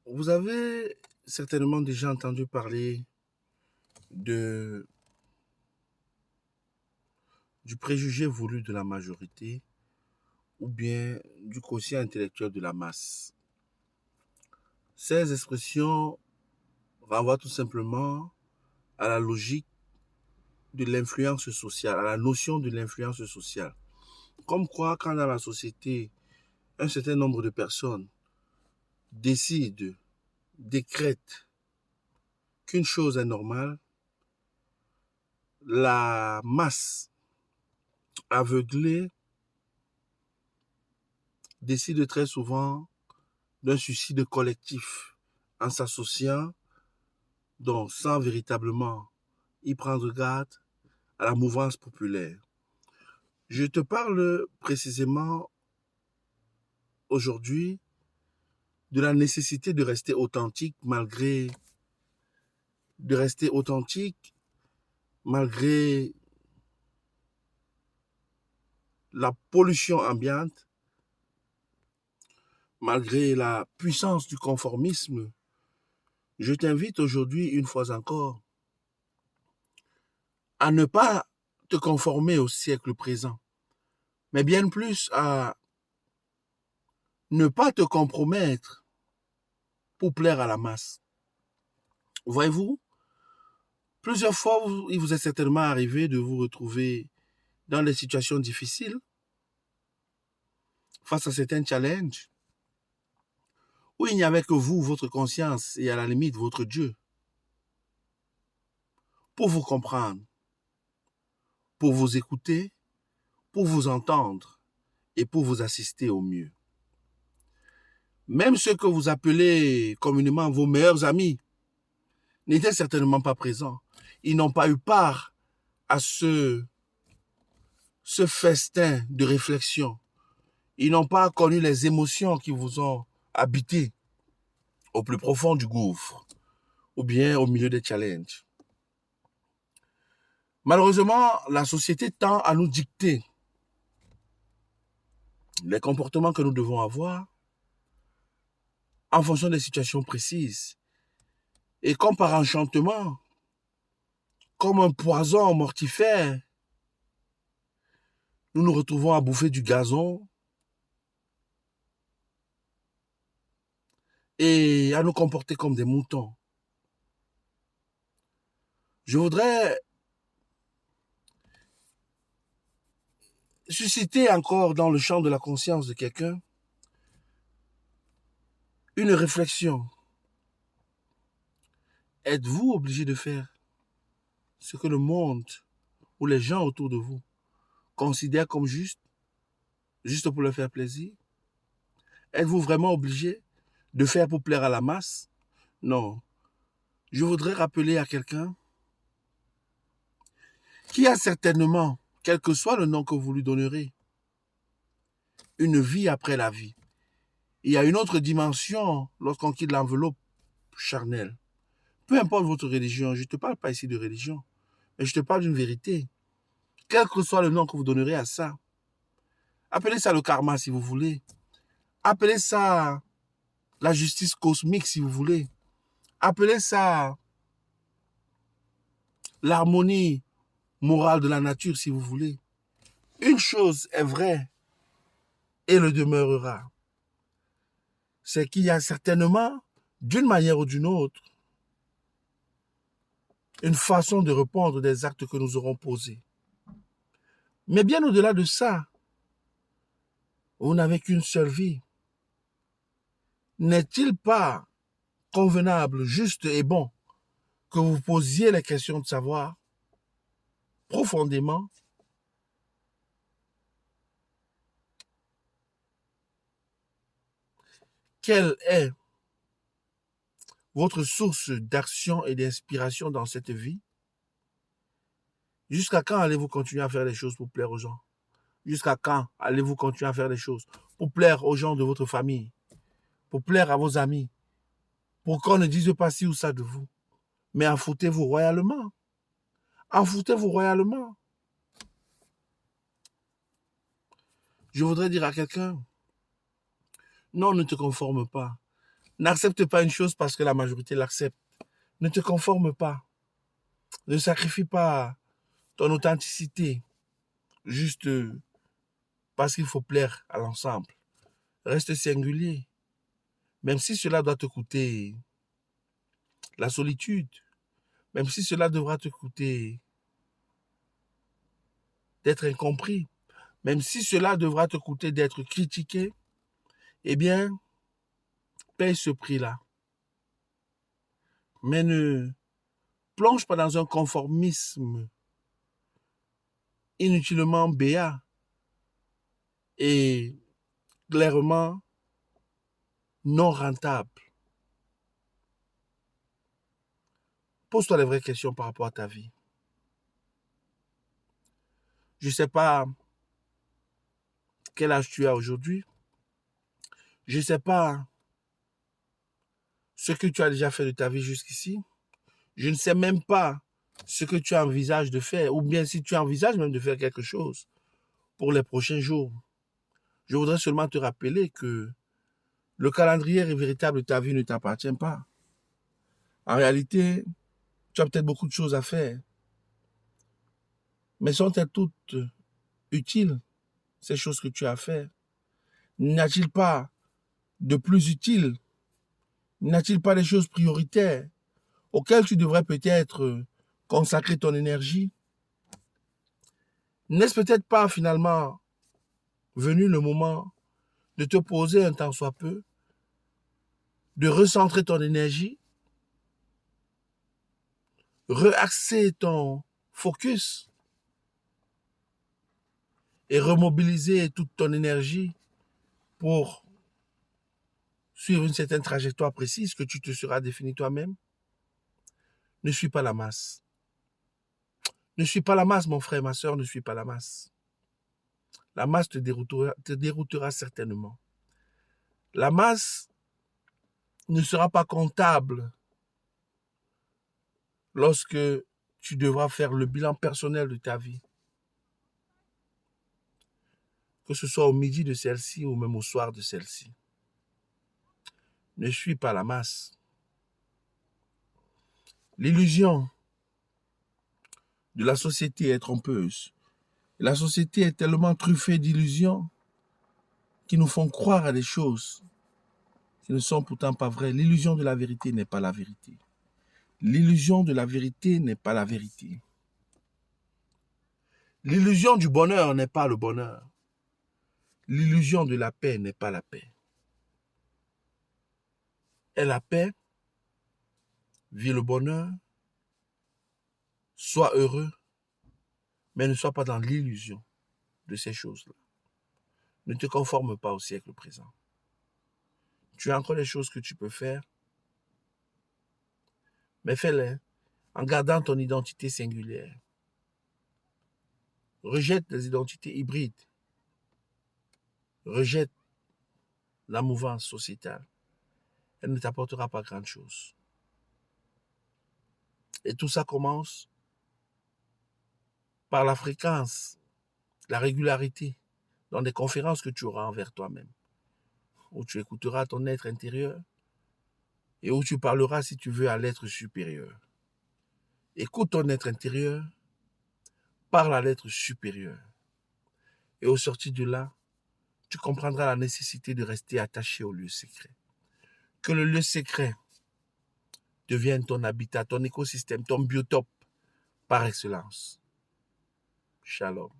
Vous avez certainement déjà entendu parler de, du préjugé voulu de la majorité ou bien du quotient intellectuel de la masse. Ces expressions renvoient tout simplement à la logique de l'influence sociale, à la notion de l'influence sociale. Comme quoi, quand dans la société, un certain nombre de personnes décident, décrètent qu'une chose est normale, la masse aveuglée décide très souvent d'un suicide collectif en s'associant, donc sans véritablement y prendre garde à la mouvance populaire. Je te parle précisément aujourd'hui de la nécessité de rester authentique malgré la pollution ambiante, malgré la puissance du conformisme. Je t'invite aujourd'hui une fois encore à ne pas te conformer au siècle présent, mais bien plus à ne pas te compromettre pour plaire à la masse. Voyez-vous, plusieurs fois, il vous est certainement arrivé de vous retrouver dans des situations difficiles face à certains challenges où il n'y avait que vous, votre conscience et à la limite votre Dieu pour vous comprendre, pour vous écouter, pour vous entendre et pour vous assister au mieux. Même ceux que vous appelez communément vos meilleurs amis n'étaient certainement pas présents. Ils n'ont pas eu part à ce festin de réflexion. Ils n'ont pas connu les émotions qui vous ont habité au plus profond du gouffre ou bien au milieu des challenges. Malheureusement, la société tend à nous dicter les comportements que nous devons avoir en fonction des situations précises. Et comme par enchantement, comme un poison mortifère, nous nous retrouvons à bouffer du gazon et à nous comporter comme des moutons. Je voudrais susciter encore dans le champ de la conscience de quelqu'un une réflexion. Êtes-vous obligé de faire ce que le monde ou les gens autour de vous considèrent comme juste, juste pour leur faire plaisir? Êtes-vous vraiment obligé de faire pour plaire à la masse? Non. Je voudrais rappeler à quelqu'un qui a certainement, quel que soit le nom que vous lui donnerez, une vie après la vie. Il y a une autre dimension lorsqu'on quitte l'enveloppe charnelle. Peu importe votre religion, je ne te parle pas ici de religion, mais je te parle d'une vérité. Quel que soit le nom que vous donnerez à ça, appelez ça le karma si vous voulez. Appelez ça la justice cosmique si vous voulez. Appelez ça l'harmonie morale de la nature si vous voulez. Une chose est vraie et le demeurera. C'est qu'il y a certainement, d'une manière ou d'une autre, une façon de répondre des actes que nous aurons posés. Mais bien au-delà de ça, vous n'avez qu'une seule vie. N'est-il pas convenable, juste et bon que vous posiez les questions de savoir profondément quelle est votre source d'action et d'inspiration dans cette vie? Jusqu'à quand allez-vous continuer à faire les choses pour plaire aux gens? Jusqu'à quand allez-vous continuer à faire les choses pour plaire aux gens de votre famille, pour plaire à vos amis, pour qu'on ne dise pas ci ou ça de vous? Mais en foutez-vous royalement. En foutez-vous royalement. Je voudrais dire à quelqu'un, non, ne te conforme pas. N'accepte pas une chose parce que la majorité l'accepte. Ne te conforme pas. Ne sacrifie pas ton authenticité juste parce qu'il faut plaire à l'ensemble. Reste singulier. Même si cela doit te coûter la solitude, même si cela devra te coûter d'être incompris, même si cela devra te coûter d'être critiqué, eh bien, paye ce prix-là. Mais ne plonge pas dans un conformisme inutilement béat et clairement non rentable. Pose-toi les vraies questions par rapport à ta vie. Je ne sais pas quel âge tu as aujourd'hui. Je ne sais pas ce que tu as déjà fait de ta vie jusqu'ici. Je ne sais même pas ce que tu envisages de faire, ou bien si tu envisages même de faire quelque chose pour les prochains jours. Je voudrais seulement te rappeler que le calendrier véritable de ta vie ne t'appartient pas. En réalité, tu as peut-être beaucoup de choses à faire, mais sont-elles toutes utiles, ces choses que tu as à faire? N'y a-t-il pas de plus utile? N'y a-t-il pas des choses prioritaires auxquelles tu devrais peut-être consacrer ton énergie? N'est-ce peut-être pas finalement venu le moment de te poser un tant soit peu, de recentrer ton énergie, reaxer ton focus et remobiliser toute ton énergie pour suivre une certaine trajectoire précise que tu te seras défini toi-même? Ne suis pas la masse. Ne suis pas la masse, mon frère, ma soeur, ne suis pas la masse. La masse te déroutera certainement. La masse ne sera pas comptable lorsque tu devras faire le bilan personnel de ta vie. Que ce soit au midi de celle-ci ou même au soir de celle-ci. Ne suis pas la masse. L'illusion de la société est trompeuse. La société est tellement truffée d'illusions qui nous font croire à des choses qui ne sont pourtant pas vraies. L'illusion de la vérité n'est pas la vérité. L'illusion de la vérité n'est pas la vérité. L'illusion du bonheur n'est pas le bonheur. L'illusion de la paix n'est pas la paix. Et la paix, vis le bonheur, sois heureux, mais ne sois pas dans l'illusion de ces choses-là. Ne te conforme pas au siècle présent. Tu as encore des choses que tu peux faire, mais fais-les en gardant ton identité singulière. Rejette les identités hybrides. Rejette la mouvance sociétale. Elle ne t'apportera pas grand-chose. Et tout ça commence par la fréquence, la régularité dans des conférences que tu auras envers toi-même, où tu écouteras ton être intérieur et où tu parleras, si tu veux, à l'être supérieur. Écoute ton être intérieur, parle à l'être supérieur. Et au sortir de là, tu comprendras la nécessité de rester attaché au lieu secret. Que le lieu secret devienne ton habitat, ton écosystème, ton biotope par excellence. Shalom.